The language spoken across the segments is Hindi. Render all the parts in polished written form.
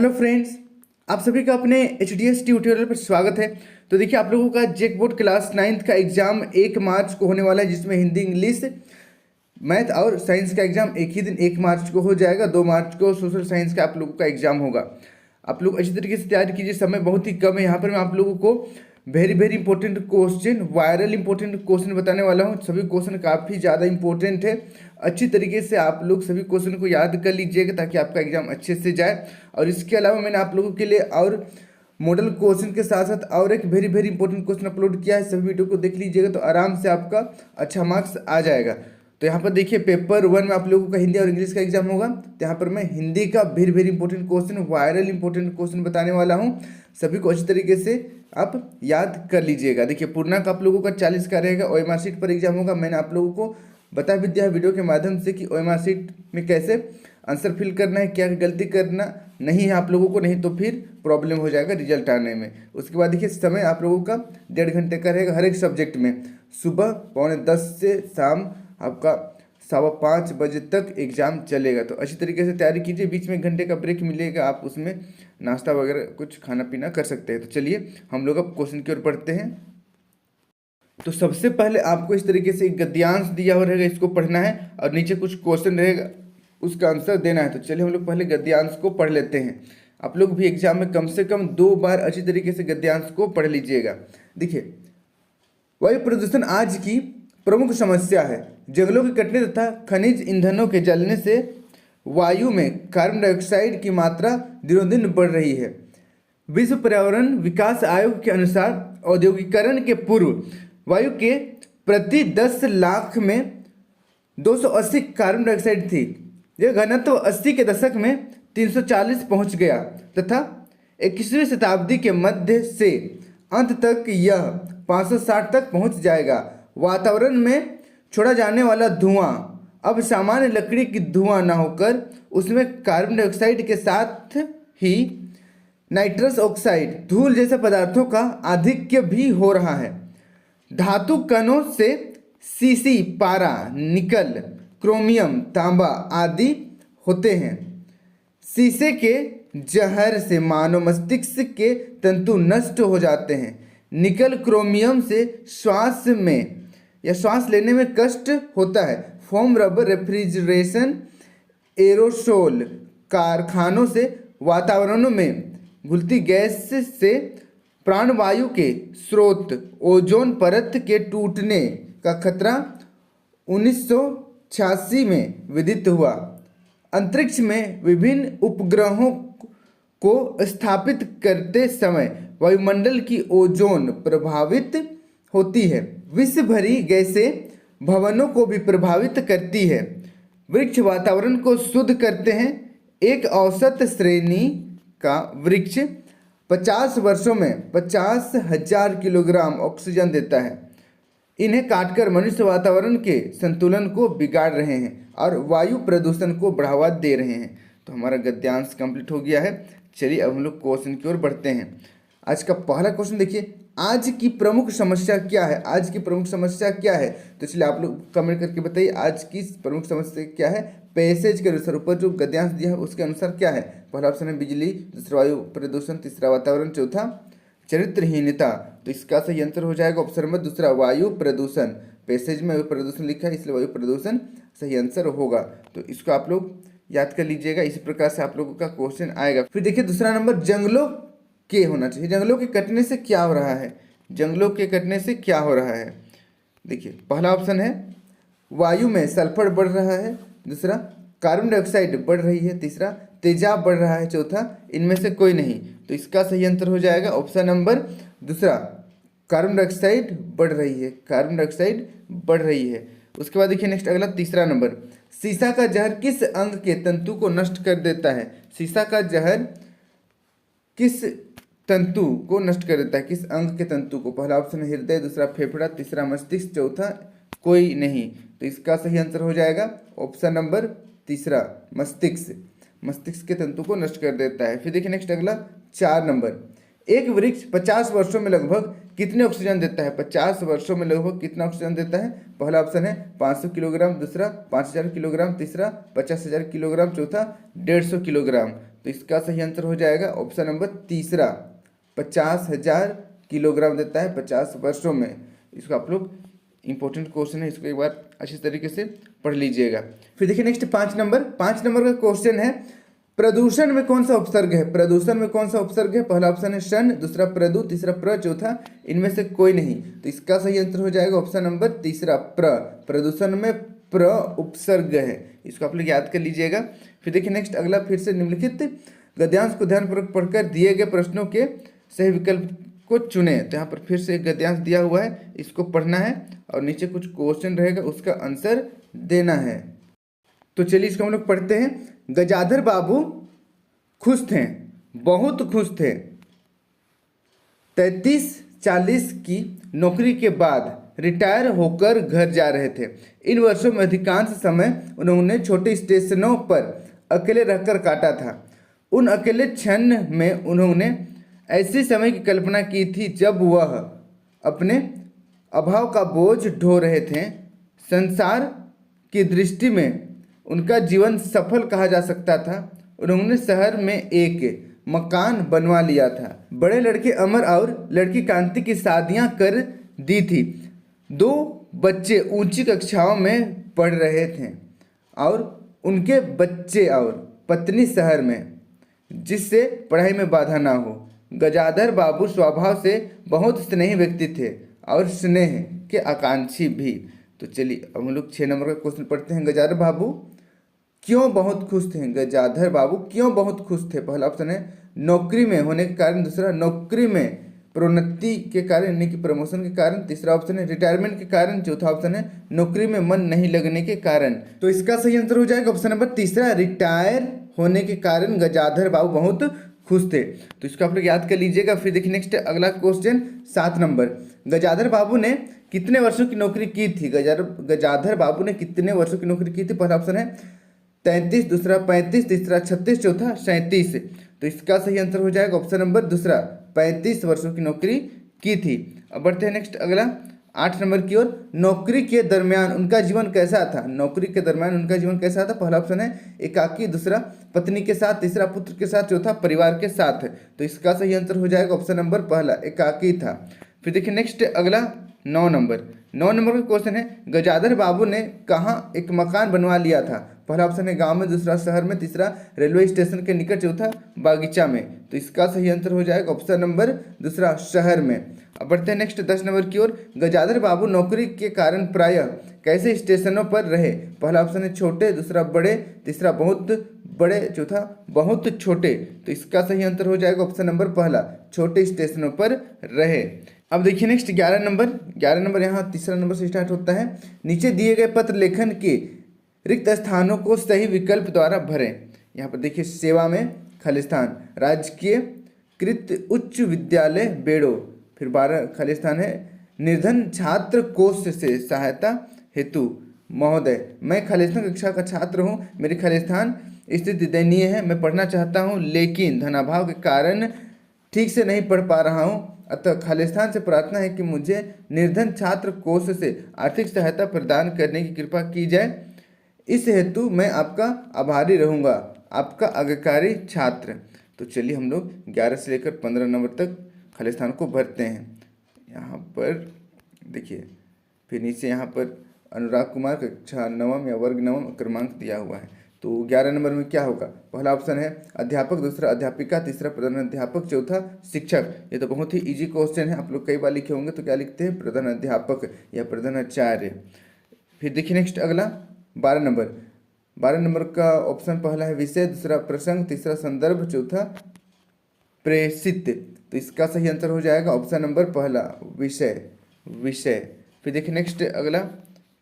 हेलो फ्रेंड्स, आप सभी का अपने HDS ट्यूटोरियल पर स्वागत है। तो देखिए, आप लोगों का जेक बोर्ड क्लास 9th का एग्जाम 1 मार्च को होने वाला है, जिसमें हिंदी, इंग्लिश, मैथ और साइंस का एग्जाम एक ही दिन 1 मार्च को हो जाएगा। 2 मार्च को सोशल साइंस का आप लोगों का एग्जाम होगा। आप लोग अच्छी तरीके से तैयारी कीजिए, समय बहुत ही कम है। यहाँ पर मैं आप लोगों को very important question, viral important question बताने वाला हूँ। सभी क्वेश्चन काफ़ी ज़्यादा इंपॉर्टेंट है। अच्छी तरीके से आप लोग सभी क्वेश्चन को याद कर लीजिएगा ताकि आपका एग्जाम अच्छे से जाए। और इसके अलावा मैंने आप लोगों के लिए और मॉडल क्वेश्चन के साथ साथ और एक वेरी इंपॉर्टेंट क्वेश्चन अपलोड किया है। सभी वीडियो को देख लीजिएगा तो आराम से आपका अच्छा मार्क्स आ जाएगा। तो यहाँ पर देखिए, पेपर 1 में आप लोगों का हिंदी और इंग्लिश का एग्जाम होगा। तो यहाँ पर मैं हिंदी का very important question, viral important question बताने वाला हूँ। सभी को अच्छी तरीके से आप याद कर लीजिएगा। देखिए, पूर्णांक आप लोगों का 40 का रहेगा। OMR शीट पर एग्जाम होगा। मैंने आप लोगों को बता भी दिया है वीडियो के माध्यम से कि OMR शीट में कैसे आंसर फिल करना है, क्या गलती करना नहीं है आप लोगों को, नहीं तो फिर प्रॉब्लम हो जाएगा रिजल्ट आने में। उसके बाद देखिए, समय आप लोगों का 1.5 घंटे का रहेगा हर एक सब्जेक्ट में। सुबह 9:45 से शाम आपका 5:15 बजे तक एग्जाम चलेगा। तो अच्छी तरीके से तैयारी कीजिए। बीच में 1 घंटे का ब्रेक मिलेगा, आप उसमें नाश्ता वगैरह कुछ खाना पीना कर सकते हैं। तो चलिए हम लोग अब क्वेश्चन की ओर पढ़ते हैं। तो सबसे पहले आपको इस तरीके से एक गद्यांश दिया हुआ रहेगा, इसको पढ़ना है और नीचे कुछ क्वेश्चन रहेगा, उसका आंसर देना है। तो चलिए हम लोग पहले गद्यांश को पढ़ लेते हैं। आप लोग भी एग्जाम में कम से कम 2 बार अच्छी तरीके से गद्यांश को पढ़ लीजिएगा। देखिए, वायु प्रदूषण आज की प्रमुख समस्या है। जंगलों के कटने तथा खनिज ईंधनों के जलने से वायु में कार्बन डाइऑक्साइड की मात्रा दिनों दिन बढ़ रही है। विश्व पर्यावरण विकास आयोग के अनुसार औद्योगिकरण के पूर्व वायु के प्रति 10 लाख में 280 कार्बन डाइऑक्साइड थी। यह घनत्व 80 के दशक में 340 पहुंच गया तथा 21वीं शताब्दी के मध्य से अंत तक यह 560 तक पहुंच जाएगा। वातावरण में छोड़ा जाने वाला धुआं अब सामान्य लकड़ी की धुआं न होकर उसमें कार्बन डाइऑक्साइड के साथ ही नाइट्रस ऑक्साइड, धूल जैसे पदार्थों का आधिक्य भी हो रहा है। धातु कणों से सीसी, पारा, निकल, क्रोमियम, तांबा आदि होते हैं। शीशे के जहर से मानव मस्तिष्क के तंतु नष्ट हो जाते हैं। निकल क्रोमियम से श्वास में या श्वास लेने में कष्ट होता है। फोम, रबर, रेफ्रिजरेशन, एरोसोल, कारखानों से वातावरण में घुलती गैस से प्राणवायु के स्रोत ओजोन परत के टूटने का खतरा 1986 में विदित हुआ। अंतरिक्ष में विभिन्न उपग्रहों को स्थापित करते समय वायुमंडल की ओजोन प्रभावित होती है। विश्व भरी गैसें भवनों को भी प्रभावित करती है। वृक्ष वातावरण को शुद्ध करते हैं। एक औसत श्रेणी का वृक्ष 50 वर्षों में 50,000 किलोग्राम ऑक्सीजन देता है। इन्हें काटकर मनुष्य वातावरण के संतुलन को बिगाड़ रहे हैं और वायु प्रदूषण को बढ़ावा दे रहे हैं। तो हमारा गद्यांश कंप्लीट हो गया है। चलिए अब हम लोग क्वेश्चन की ओर बढ़ते हैं। आज का पहला क्वेश्चन देखिए, आज की प्रमुख समस्या क्या है? आज की प्रमुख समस्या क्या है? तो चलिए आप लोग कमेंट करके बताइए, आज की प्रमुख समस्या क्या है? पैसेज के अनुसार, ऊपर जो गद्यांश दिया है उसके अनुसार क्या है? पहला ऑप्शन है बिजली, दूसरा वायु प्रदूषण, तीसरा वातावरण, चौथा चरित्रहीनता। तो इसका सही आंसर हो जाएगा ऑप्शन नंबर दूसरा, वायु प्रदूषण। पैसेज में वायु प्रदूषण लिखा है, इसलिए वायु प्रदूषण सही आंसर होगा। तो इसको आप लोग याद कर लीजिएगा। इसी प्रकार से आप लोगों का क्वेश्चन आएगा। फिर देखिए दूसरा नंबर, जंगलों के होना चाहिए। जंगलों के कटने से क्या हो रहा है? जंगलों के कटने से क्या हो रहा है? देखिए, पहला ऑप्शन है वायु में सल्फर बढ़ रहा है, दूसरा कार्बन डाइऑक्साइड बढ़ रही है, तीसरा तेजाब बढ़ रहा है, चौथा इनमें से कोई नहीं। तो इसका सही आंसर हो जाएगा ऑप्शन नंबर दूसरा, कार्बन डाइऑक्साइड बढ़ रही है। कार्बन डाइऑक्साइड बढ़ रही है। उसके बाद देखिए नेक्स्ट अगला तीसरा नंबर, सीसा का जहर किस अंग के तंतु को नष्ट कर देता है? सीसा का जहर किस तंतु को नष्ट कर देता है? किस अंग के तंतु को? पहला ऑप्शन हृदय, दूसरा फेफड़ा, तीसरा मस्तिष्क, चौथा कोई नहीं। तो इसका सही आंसर हो जाएगा ऑप्शन नंबर तीसरा, मस्तिष्क। मस्तिष्क के तंतु को नष्ट कर देता है। फिर देखिए नेक्स्ट अगला 4 नंबर, एक वृक्ष 50 वर्षों में लगभग कितने ऑक्सीजन देता है? 50 वर्षों में लगभग कितना ऑक्सीजन देता है? पहला ऑप्शन है 500 किलोग्राम, दूसरा 5000 किलोग्राम, तीसरा 50,000 किलोग्राम, चौथा 150 किलोग्राम। तो इसका सही आंसर हो जाएगा ऑप्शन नंबर तीसरा, 50,000 किलोग्राम देता है 50 वर्षों में। इसको आप लोग इंपॉर्टेंट क्वेश्चन है, इसको एक बार अच्छी तरीके से पढ़ लीजिएगा। फिर देखिए नेक्स्ट 5 नंबर का क्वेश्चन है, प्रदूषण में कौन सा उपसर्ग है? प्रदूषण में कौन सा उपसर्ग है? पहला ऑप्शन है शन, दूसरा प्रदू, तीसरा प्र, चौथा इनमें से कोई नहीं। तो इसका सही आंसर हो जाएगा ऑप्शन नंबर तीसरा, प्र। प्रदूषण में प्र उपसर्ग है, इसको आप लोग याद कर लीजिएगा। फिर देखिए नेक्स्ट अगला, फिर से निम्नलिखित गद्यांश को ध्यानपूर्वक पढ़कर दिए गए प्रश्नों के सही विकल्प को चुने। तो यहाँ पर फिर से एक गद्यांश दिया हुआ है, इसको पढ़ना है और नीचे कुछ क्वेश्चन रहेगा, उसका आंसर देना है। तो चलिए इसको हम लोग पढ़ते हैं। गजाधर बाबू खुश थे, बहुत खुश थे। 33-40 की नौकरी के बाद रिटायर होकर घर जा रहे थे। इन वर्षों में अधिकांश समय उन्होंने छोटे स्टेशनों पर अकेले रहकर काटा था। उन अकेले क्षण में उन्होंने ऐसे समय की कल्पना की थी जब वह अपने अभाव का बोझ ढो रहे थे। संसार की दृष्टि में उनका जीवन सफल कहा जा सकता था। उन्होंने शहर में एक मकान बनवा लिया था। बड़े लड़के अमर और लड़की कांति की शादियां कर दी थी। 2 बच्चे ऊंची कक्षाओं में पढ़ रहे थे और उनके बच्चे और पत्नी शहर में, जिससे पढ़ाई में बाधा ना हो। गजाधर बाबू स्वभाव से बहुत स्नेही व्यक्ति थे और स्नेह के आकांक्षी भी। तो चलिए अब हम लोग 6 नंबर का क्वेश्चन पढ़ते हैं। गजाधर बाबू क्यों बहुत खुश थे? गजाधर बाबू क्यों बहुत खुश थे? पहला ऑप्शन है नौकरी में होने के कारण, दूसरा नौकरी में प्रोन्नति के कारण यानी कि प्रमोशन के कारण, तीसरा ऑप्शन है रिटायरमेंट के कारण, चौथा ऑप्शन है नौकरी में मन नहीं लगने के कारण। तो इसका सही आंसर हो जाएगा ऑप्शन नंबर तीसरा, रिटायर होने के कारण गजाधर बाबू बहुत खुश थे। तो इसको आप लोग याद कर लीजिएगा। फिर देखिए नेक्स्ट अगला क्वेश्चन 7 नंबर, गजाधर बाबू ने कितने वर्षों की नौकरी की थी? गजाधर बाबू ने कितने वर्षों की नौकरी की थी? पहला ऑप्शन है 33, दूसरा 35, तीसरा 36, चौथा 37। तो इसका सही आंसर हो जाएगा ऑप्शन नंबर दूसरा, 35 वर्षों की नौकरी की थी। अब बढ़ते हैं नेक्स्ट अगला 8 नंबर की ओर। नौकरी के दरमियान उनका जीवन कैसा था? नौकरी के दरमियान उनका जीवन कैसा था? पहला ऑप्शन है एकाकी, दूसरा पत्नी के साथ, तीसरा पुत्र के साथ, चौथा परिवार के साथ। तो इसका सही आंसर हो जाएगा ऑप्शन नंबर पहला, एकाकी था। फिर देखिए नेक्स्ट अगला 9 नंबर का क्वेश्चन है, गजाधर बाबू ने कहाँ एक मकान बनवा लिया था? पहला ऑप्शन है गांव में, दूसरा शहर में, तीसरा रेलवे स्टेशन के निकट, चौथा बागीचा में। तो इसका सही आंसर हो जाएगा ऑप्शन नंबर दूसरा, शहर में। अब बढ़ते हैं नेक्स्ट 10 नंबर की ओर। गजाधर बाबू नौकरी के कारण प्रायः कैसे स्टेशनों पर रहे? पहला ऑप्शन है छोटे, दूसरा बड़े, तीसरा बहुत बड़े, चौथा बहुत छोटे। तो इसका सही आंसर हो जाएगा ऑप्शन नंबर पहला, छोटे स्टेशनों पर रहे। अब देखिए नेक्स्ट 11 नंबर यहाँ तीसरा नंबर से स्टार्ट होता है। नीचे दिए गए पत्र लेखन के रिक्त स्थानों को सही विकल्प द्वारा भरें। यहाँ पर देखिए सेवा में खालिस्तान, राजकीय कृत उच्च विद्यालय बेड़ो, फिर 12 खालिस्तान है निर्धन छात्र कोष से सहायता हेतु। महोदय, मैं खालिस्तान कक्षा का छात्र हूँ, मेरी खालिस्तान स्थिति दयनीय है, मैं पढ़ना चाहता हूँ लेकिन धनाभाव के कारण ठीक से नहीं पढ़ पा रहा हूँ, अतः खालिस्तान से प्रार्थना है कि मुझे निर्धन छात्र कोष से आर्थिक सहायता प्रदान करने की कृपा की जाए। इस हेतु मैं आपका आभारी रहूँगा, आपका आज्ञाकारी छात्र। तो चलिए हम लोग 11 से लेकर 15 नंबर तक खालिस्तान को भरते हैं। यहाँ पर देखिए, फिर नीचे यहाँ पर अनुराग कुमार कक्षा 9 या वर्ग 9 क्रमांक दिया हुआ है। तो 11 नंबर में क्या होगा? पहला ऑप्शन है अध्यापक, दूसरा अध्यापिका, तीसरा प्रधान अध्यापक, चौथा शिक्षक। ये तो बहुत ही इजी क्वेश्चन है, आप लोग कई बार लिखे होंगे। तो क्या लिखते हैं? प्रधान अध्यापक या प्रधानाचार्य। फिर देखिए नेक्स्ट अगला 12 नंबर का ऑप्शन पहला है विषय, दूसरा प्रसंग, तीसरा संदर्भ, चौथा प्रेषित। तो इसका सही आंसर हो जाएगा ऑप्शन नंबर पहला, विषय। फिर देखिए नेक्स्ट अगला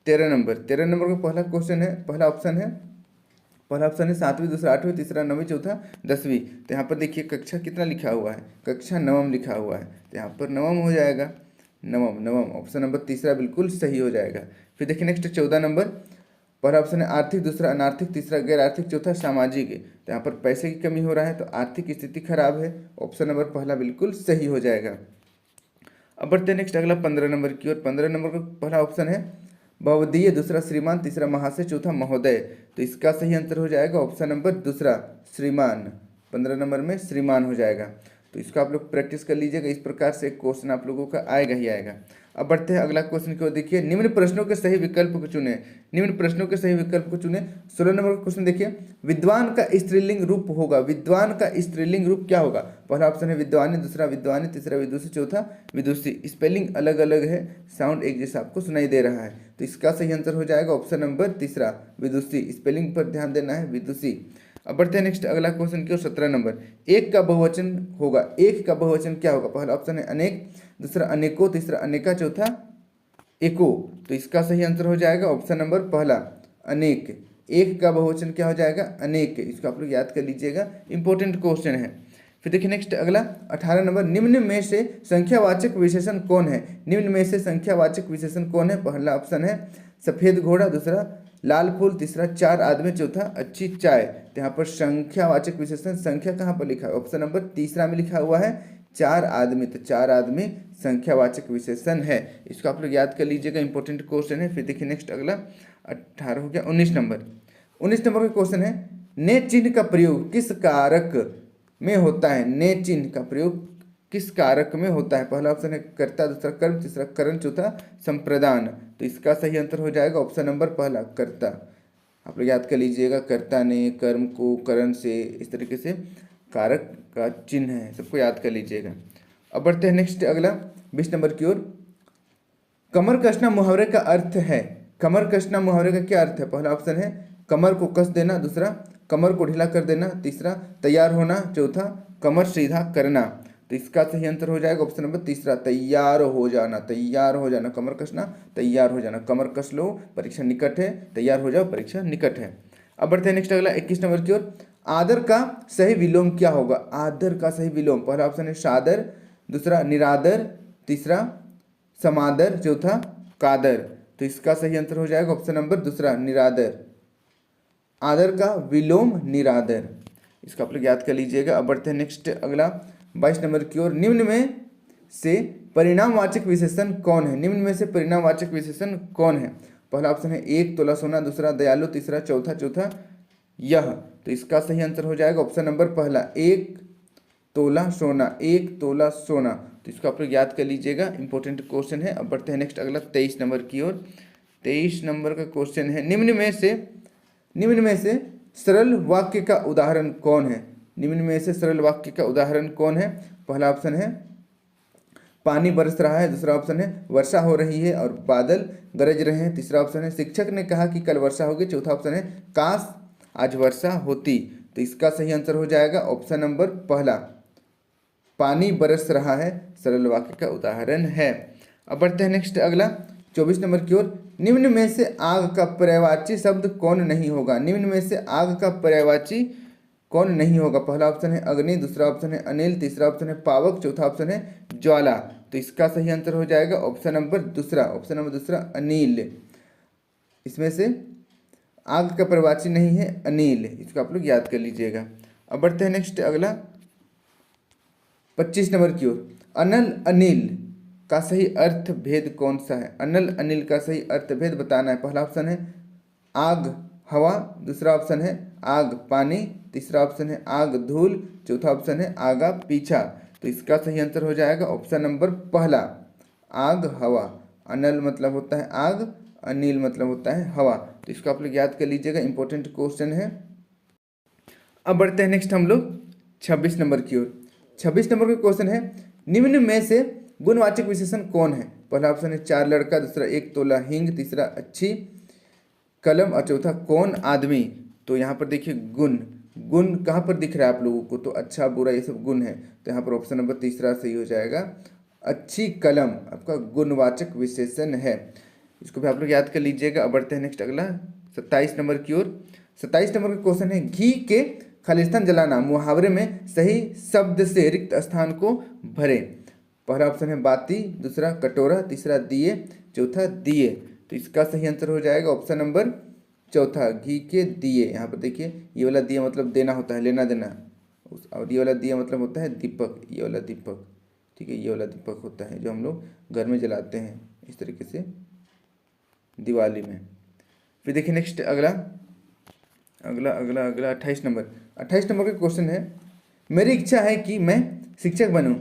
13 नंबर का पहला क्वेश्चन है, पहला ऑप्शन है 7वीं, दूसरा 8वीं, तीसरा 9वीं, चौथा 10वीं। तो यहाँ पर देखिए कक्षा कितना लिखा हुआ है? कक्षा 9 लिखा हुआ है, तो यहाँ पर 9 हो जाएगा, नवम ऑप्शन नंबर तीसरा बिल्कुल सही हो जाएगा। फिर देखिए नेक्स्ट 14 नंबर, पहला ऑप्शन है आर्थिक, दूसरा अनार्थिक, तीसरा गैर आर्थिक, चौथा सामाजिक। तो यहाँ पर पैसे की कमी हो रहा है तो आर्थिक स्थिति खराब है, ऑप्शन नंबर पहला बिल्कुल सही हो जाएगा। अब बढ़ते हैं नेक्स्ट अगला 15 नंबर की ओर। 15 नंबर का पहला ऑप्शन है भवदीय, दूसरा श्रीमान, तीसरा महाशय, चौथा महोदय। तो इसका सही आंसर हो जाएगा ऑप्शन नंबर दूसरा, श्रीमान। 15 नंबर में श्रीमान हो जाएगा। तो इसको आप लोग प्रैक्टिस कर लीजिएगा, इस प्रकार से क्वेश्चन आप लोगों का आएगा ही आएगा। अब बढ़ते हैं अगला क्वेश्चन की ओर। देखिए, निम्न प्रश्नों के सही विकल्प को चुने। निम्न प्रश्नों के सही विकल्प को चुने। 16 नंबर का क्वेश्चन देखिए, विद्वान का स्त्रीलिंग रूप होगा। विद्वान का स्त्रीलिंग रूप क्या होगा? पहला ऑप्शन है विद्वानी, दूसरा विद्वानी, तीसरा विदुषी, चौथा विदुषी। स्पेलिंग अलग अलग है, साउंड एक जैसा आपको सुनाई दे रहा है। तो इसका सही आंसर हो जाएगा ऑप्शन नंबर तीसरा विदुषी। स्पेलिंग पर ध्यान देना है, विदुषी। अब बढ़ते हैं नेक्स्ट अगला क्वेश्चन की ओर। 17 नंबर, एक का बहुवचन होगा। एक का बहुवचन क्या होगा? पहला ऑप्शन है अनेक, दूसरा अनेको, तीसरा अनेका, चौथा एको। तो इसका सही आंसर हो जाएगा ऑप्शन नंबर पहला अनेक। एक का बहुवचन क्या हो जाएगा? अनेक। इसको आप लोग याद कर लीजिएगा, इंपॉर्टेंट क्वेश्चन है। फिर देखिए नेक्स्ट अगला 18 नंबर, निम्न में से संख्यावाचक विशेषण कौन है? निम्न में से संख्यावाचक विशेषण कौन है? पहला ऑप्शन है सफेद घोड़ा, दूसरा लाल फूल, तीसरा चार आदमी, चौथा अच्छी चाय। तो यहाँ पर संख्यावाचक विशेषण, संख्या कहाँ पर लिखा है? ऑप्शन नंबर तीसरा में लिखा हुआ है चार आदमी। तो चार आदमी संख्यावाचक विशेषण है। इसको आप लोग याद कर लीजिएगा, इंपॉर्टेंट क्वेश्चन है। फिर देखिए नेक्स्ट अगला 18 हो गया। 19 नंबर, 19 नंबर का क्वेश्चन है, ने चिन्ह का प्रयोग किस कारक में होता है? ने चिन्ह का प्रयोग किस कारक में होता है? पहला ऑप्शन है कर्ता, दूसरा कर्म, तीसरा करण, चौथा संप्रदान। तो इसका सही आंसर हो जाएगा ऑप्शन नंबर पहला कर्ता। आप लोग याद कर लीजिएगा, कर्ता ने कर्म को करण से, इस तरीके से कारक का चिन्ह है, सबको याद कर लीजिएगा। अब बढ़ते हैं नेक्स्ट अगला 20 नंबर की ओर। कमर कसना मुहावरे का अर्थ है। कमर कसना मुहावरे का क्या अर्थ है? पहला ऑप्शन है कमर को कस देना, दूसरा कमर को ढीला कर देना, तीसरा तैयार होना, चौथा कमर सीधा करना। तो इसका सही आंसर हो जाएगा ऑप्शन नंबर तीसरा तैयार हो जाना। तैयार हो जाना, कमर कसना, तैयार हो जाना। कमर कस लो, परीक्षा निकट है, तैयार हो जाओ, परीक्षा निकट है। अब बढ़ते हैं नेक्स्ट अगला 21 नंबर की ओर। आदर का सही विलोम क्या होगा? आदर का सही विलोम, पहला ऑप्शन है सादर, दूसरा निरादर, तीसरा समादर, चौथा कादर। तो इसका सही आंसर हो जाएगा ऑप्शन नंबर दूसरा निरादर। आदर का विलोम निरादर। इसका आप लोग याद कर लीजिएगा। अब बढ़ते हैं नेक्स्ट अगला 22 नंबर की ओर। निम्न में से परिणामवाचक विशेषण कौन है? निम्न में से परिणामवाचक विशेषण कौन है? पहला ऑप्शन है एक तोला सोना, दूसरा दयालु, तीसरा चौथा यह। तो इसका सही आंसर हो जाएगा ऑप्शन नंबर पहला एक तोला सोना। एक तोला सोना। तो इसको आप लोग याद कर लीजिएगा, इंपॉर्टेंट क्वेश्चन है। अब बढ़ते हैं नेक्स्ट अगला 23 नंबर की ओर। 23 नंबर का क्वेश्चन है, निम्न में से सरल वाक्य का उदाहरण कौन है? निम्न में से सरल वाक्य का उदाहरण कौन है? पहला ऑप्शन है पानी बरस रहा है, दूसरा ऑप्शन है वर्षा हो रही है और बादल गरज रहे हैं, तीसरा ऑप्शन है शिक्षक ने कहा कि कल वर्षा होगी, चौथा ऑप्शन है काश आज वर्षा होती। तो इसका सही आंसर हो जाएगा ऑप्शन नंबर पहला पानी बरस रहा है, सरल वाक्य का उदाहरण है। अब बढ़ते हैं नेक्स्ट अगला 24 नंबर की ओर। निम्न में से आग का पर्यायवाची शब्द कौन नहीं होगा? निम्न में से आग का पर्यायवाची कौन नहीं होगा? पहला ऑप्शन है अग्नि, दूसरा ऑप्शन है अनिल, तीसरा ऑप्शन है पावक, चौथा ऑप्शन है ज्वाला। तो इसका सही आंसर हो जाएगा ऑप्शन नंबर दूसरा अनिल। इसमें से आग का पर्यायवाची नहीं है अनिल, इसको आप लोग याद कर लीजिएगा। अब बढ़ते हैं नेक्स्ट अगला 25 नंबर की ओर। अनल अनिल का सही अर्थ भेद कौन सा है? अनल अनिल का सही अर्थ भेद बताना है। पहला ऑप्शन है आग हवा, दूसरा ऑप्शन है आग पानी, तीसरा ऑप्शन है आग धूल, चौथा ऑप्शन है आगा पीछा। तो इसका सही आंसर हो जाएगा ऑप्शन नंबर पहला आग हवा। अनल मतलब होता है आग, अनिल मतलब होता है हवा। तो इसको आप लोग याद कर लीजिएगा, इंपॉर्टेंट क्वेश्चन है। अब बढ़ते हैं नेक्स्ट हम लोग 26 नंबर की ओर। 26 नंबर का क्वेश्चन है, निम्न में से गुणवाचक विशेषण कौन है? पहला ऑप्शन है चार लड़का, दूसरा एक तोला हींग, तीसरा अच्छी कलम और चौथा कौन आदमी। तो यहाँ पर देखिए गुण कहाँ पर दिख रहा है आप लोगों को? तो अच्छा बुरा ये सब गुण है। तो यहाँ पर ऑप्शन नंबर तीसरा सही हो जाएगा। अच्छी कलम आपका गुणवाचक विशेषण है, इसको भी आप लोग याद कर लीजिएगा। अब बढ़ते हैं नेक्स्ट अगला 27 नंबर की ओर। 27 नंबर का क्वेश्चन है, घी के खालिस्तान जलाना मुहावरे में सही शब्द से रिक्त स्थान को भरे। पहला ऑप्शन है बाती, दूसरा कटोरा, तीसरा दिए, चौथा दिए। तो इसका सही आंसर हो जाएगा ऑप्शन नंबर चौथा घी के दिए। यहाँ पर देखिए ये वाला दिया मतलब देना होता है, लेना देना, और ये वाला दिया मतलब होता है दीपक, ये वाला दीपक, ठीक है, ये वाला दीपक होता है जो हम लोग घर में जलाते हैं इस तरीके से दिवाली में। फिर देखिए नेक्स्ट अगला 28 नंबर। 28 नंबर का क्वेश्चन है, मेरी इच्छा है कि मैं शिक्षक बनूं,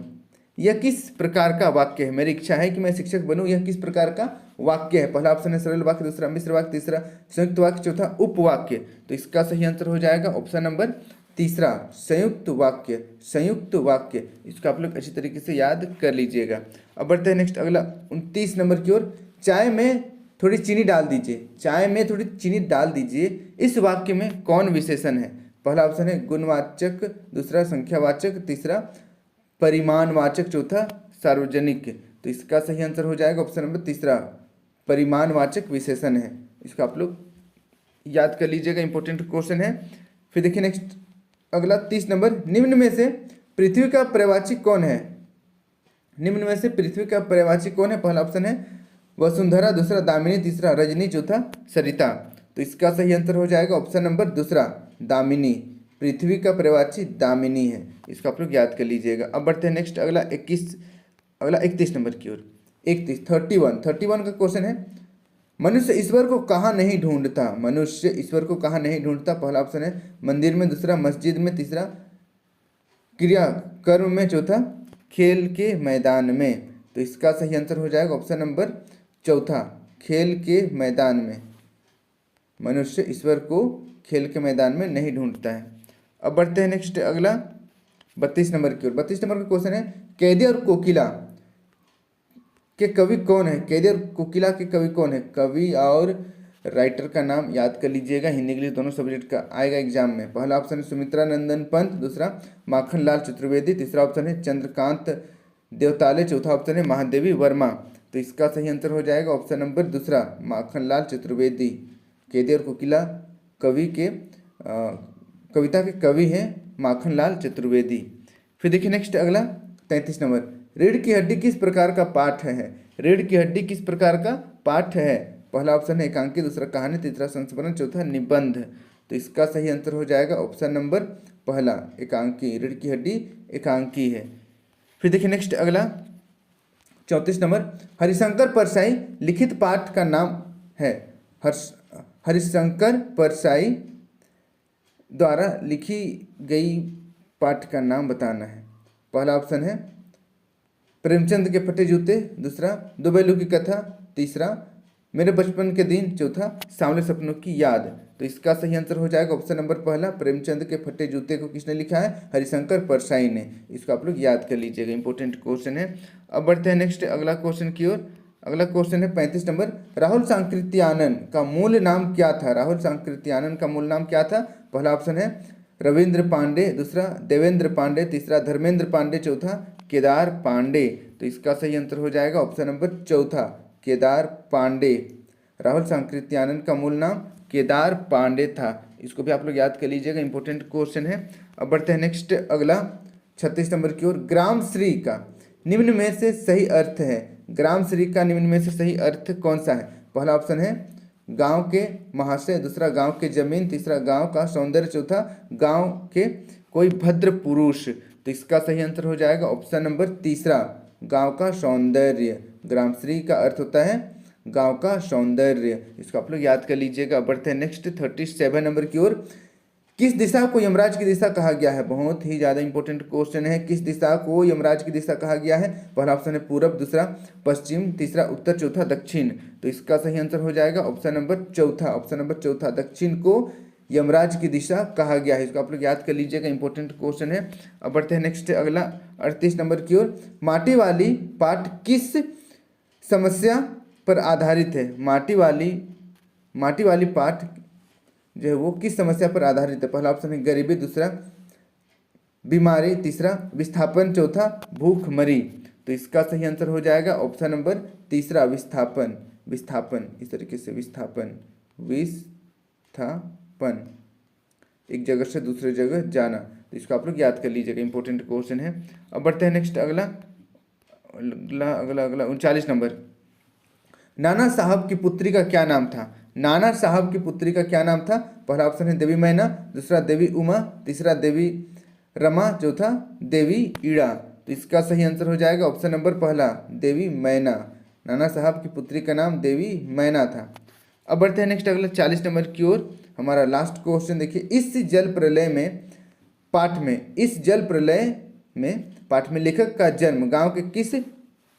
यह किस प्रकार का वाक्य है? मेरी इच्छा है कि मैं शिक्षक बनूं, यह किस प्रकार का वाक्य है? पहला ऑप्शन है सरल वाक्य, दूसरा मिश्र वाक्य, तीसरा संयुक्त वाक्य, चौथा उपवाक्य। तो इसका सही आंसर हो जाएगा ऑप्शन नंबर तीसरा, संयुक्त वाक्य। संयुक्त वाक्य, इसको आप लोग अच्छी तरीके से याद कर लीजिएगा। अब बढ़ते हैं नेक्स्ट अगला 29 नंबर की ओर। चाय में थोड़ी चीनी डाल दीजिए, चाय में थोड़ी चीनी डाल दीजिए, इस वाक्य में कौन विशेषण है? पहला ऑप्शन है गुणवाचक, दूसरा संख्यावाचक, तीसरा परिमाणवाचक, चौथा सार्वजनिक। तो इसका सही आंसर हो जाएगा ऑप्शन नंबर तीसरा, परिमाणवाचक विशेषण है। इसको आप लोग याद कर लीजिएगा, इंपॉर्टेंट क्वेश्चन है। फिर देखिए नेक्स्ट अगला 30 नंबर। निम्न में से पृथ्वी का पर्यायवाची कौन है? निम्न में से पृथ्वी का पर्यायवाची कौन है? पहला ऑप्शन है वसुंधरा, दूसरा दामिनी, तीसरा रजनी, चौथा सरिता। तो इसका सही आंसर हो जाएगा ऑप्शन नंबर दूसरा, दामिनी। पृथ्वी का पर्यायवाची दामिनी है, इसको आप लोग याद कर लीजिएगा। अब बढ़ते हैं नेक्स्ट अगला 31 नंबर की ओर। 31 का क्वेश्चन है, मनुष्य ईश्वर को कहाँ नहीं ढूंढता? मनुष्य ईश्वर को कहाँ नहीं ढूंढता? पहला ऑप्शन है मंदिर में, दूसरा मस्जिद में, तीसरा क्रिया कर्म में, चौथा खेल के मैदान में। तो इसका सही आंसर हो जाएगा ऑप्शन नंबर चौथा, खेल के मैदान में। मनुष्य ईश्वर को खेल के मैदान में नहीं ढूंढता है। अब बढ़ते हैं नेक्स्ट अगला 32 नंबर की ओर। 32 नंबर का क्वेश्चन है, कैदी और कोकिला के कवि कौन है? कैदी और कोकिला के कवि कौन है? कवि और राइटर का नाम याद कर लीजिएगा, हिंदी इंग्लिश दोनों सब्जेक्ट का आएगा एग्जाम में। पहला ऑप्शन है सुमित्रा नंदन पंत, दूसरा माखनलाल चतुर्वेदी, तीसरा ऑप्शन है चंद्रकांत देवताले, चौथा ऑप्शन है महादेवी वर्मा। तो इसका सही आंसर हो जाएगा ऑप्शन नंबर दूसरा, माखनलाल चतुर्वेदी। कैदी और कोकिला कविता के कवि हैं माखनलाल चतुर्वेदी। फिर देखिए नेक्स्ट अगला 33 नंबर। रीढ़ की हड्डी किस प्रकार का पाठ है? रीढ़ की हड्डी किस प्रकार का पाठ है? पहला ऑप्शन है एकांकी, दूसरा कहानी, तीसरा संस्मरण, चौथा निबंध। तो इसका सही आंसर हो जाएगा ऑप्शन नंबर पहला, एकांकी। रीढ़ की हड्डी एकांकी है। फिर देखिए नेक्स्ट अगला 34 नंबर। हरिशंकर परसाई लिखित पाठ का नाम है। हरिशंकर परसाई द्वारा लिखी गई पाठ का नाम बताना है। पहला ऑप्शन है प्रेमचंद के फटे जूते, दूसरा दो बैलों की कथा, तीसरा मेरे बचपन के दिन, चौथा सांवले सपनों की याद। तो इसका सही आंसर हो जाएगा ऑप्शन नंबर पहला, प्रेमचंद के फटे जूते को किसने लिखा है? हरिशंकर परसाई ने। इसको आप लोग याद कर लीजिएगा, इंपॉर्टेंट क्वेश्चन है। अब बढ़ते हैं नेक्स्ट अगला क्वेश्चन की ओर। अगला क्वेश्चन है 35 नंबर। राहुल सांकृत्यानन का मूल नाम क्या था? राहुल सांकृत्यानन का मूल नाम क्या था? पहला ऑप्शन है रविंद्र पांडे, दूसरा देवेंद्र पांडे, तीसरा धर्मेंद्र पांडे, चौथा केदार पांडे। तो इसका सही आंसर हो जाएगा ऑप्शन नंबर चौथा, केदार पांडे। राहुल सांकृत्यानन का मूल नाम केदार पांडे था। इसको भी आप लोग याद कर लीजिएगा, इंपॉर्टेंट क्वेश्चन है। अब बढ़ते हैं नेक्स्ट अगला 36 नंबर की ओर। ग्राम श्री का निम्न में से सही अर्थ है। ग्राम श्री का निम्न में से सही अर्थ कौन सा है? पहला ऑप्शन है गांव के महाशय, दूसरा गांव के जमीन, तीसरा गांव का सौंदर्य, चौथा गांव के कोई भद्र पुरुष। तो इसका सही आंसर हो जाएगा ऑप्शन नंबर तीसरा, गांव का सौंदर्य। ग्रामश्री का अर्थ होता है गांव का सौंदर्य। इसको आप लोग याद कर लीजिएगा। बढ़ते हैं नेक्स्ट 37 नंबर की ओर। किस दिशा को यमराज की दिशा कहा गया है? बहुत ही ज़्यादा इंपॉर्टेंट क्वेश्चन है। किस दिशा को यमराज की दिशा कहा गया है? पहला ऑप्शन है पूरब, दूसरा पश्चिम, तीसरा उत्तर, चौथा दक्षिण। तो इसका सही आंसर हो जाएगा ऑप्शन नंबर चौथा, ऑप्शन नंबर चौथा, दक्षिण को यमराज की दिशा कहा गया है। इसको आप लोग याद कर लीजिएगा, इंपॉर्टेंट क्वेश्चन है। अब बढ़ते हैं नेक्स्ट अगला 38 नंबर की ओर। माटी वाली पाठ किस समस्या पर आधारित है? माटी वाली पाठ जो है वो किस समस्या पर आधारित है? पहला ऑप्शन है गरीबी, दूसरा बीमारी, तीसरा विस्थापन, चौथा भूखमरी। तो इसका सही आंसर हो जाएगा ऑप्शन नंबर तीसरा, विस्थापन। विस्थापन इस तरीके से विस्थापन, विस्थापन, एक जगह से दूसरे जगह जाना। तो इसको आप लोग याद कर लीजिएगा, इंपॉर्टेंट क्वेश्चन है। अब बढ़ते हैं नेक्स्ट अगला 39 नंबर। नाना साहब की पुत्री का क्या नाम था? नाना साहब की पुत्री का क्या नाम था? पहला ऑप्शन है देवी मैना, दूसरा देवी उमा, तीसरा देवी रमा, चौथा देवी ईड़ा। तो इसका सही आंसर हो जाएगा ऑप्शन नंबर पहला, देवी मैना। नाना साहब की पुत्री का नाम देवी मैना था। अब बढ़ते हैं नेक्स्ट अगला 40 नंबर की ओर। हमारा लास्ट क्वेश्चन देखिए। इस जल प्रलय में पाठ में इस जल प्रलय में पाठ में लेखक का जन्म गांव के किस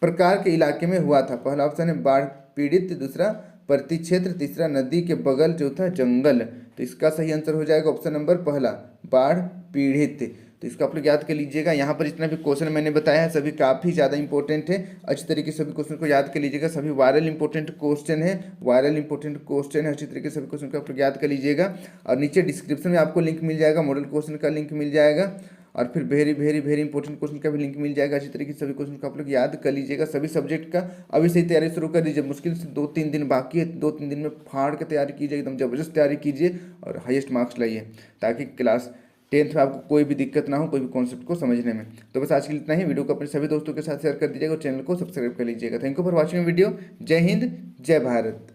प्रकार के इलाके में हुआ था? पहला ऑप्शन है बाढ़ पीड़ित, दूसरा पर्वतीय क्षेत्र, तीसरा नदी के बगल, चौथा जंगल। तो इसका सही आंसर हो जाएगा ऑप्शन नंबर पहला, बाढ़ पीड़ित। तो इसको आप लोग याद कर लीजिएगा। यहाँ पर जितना भी क्वेश्चन मैंने बताया है सभी काफ़ी ज़्यादा इंपॉर्टेंट है, अच्छी तरीके से सभी क्वेश्चन को याद कर लीजिएगा। सभी वायरल इंपॉर्टेंट क्वेश्चन है, वायरल इंपॉर्टेंट क्वेश्चन है, अच्छी तरीके से सभी क्वेश्चन को आप लोग याद कर लीजिएगा। और नीचे डिस्क्रिप्शन में आपको लिंक मिल जाएगा, मॉडल क्वेश्चन का लिंक मिल जाएगा, और फिर very very very important question का भी लिंक मिल जाएगा। अच्छी तरीके से सभी क्वेश्चन को आप लोग याद कर लीजिएगा। सभी सब्जेक्ट का अभी से ही तैयारी शुरू कर दीजिए। मुश्किल से 2-3 दिन बाकी है, 2-3 दिन में फाड़ के तैयारी कीजिए, एकदम जबरदस्त तैयारी कीजिए और हाईएस्ट मार्क्स लाइए, ताकि क्लास 10th में आपको कोई भी दिक्कत ना हो कोई भी कॉन्सेप्ट को समझने में। तो बस आज के लिए इतना ही। वीडियो को अपने सभी दोस्तों के साथ शेयर कर दीजिएगा और चैनल को सब्सक्राइब कर लीजिएगा। Thank you for watching video. जय हिंद, जय भारत।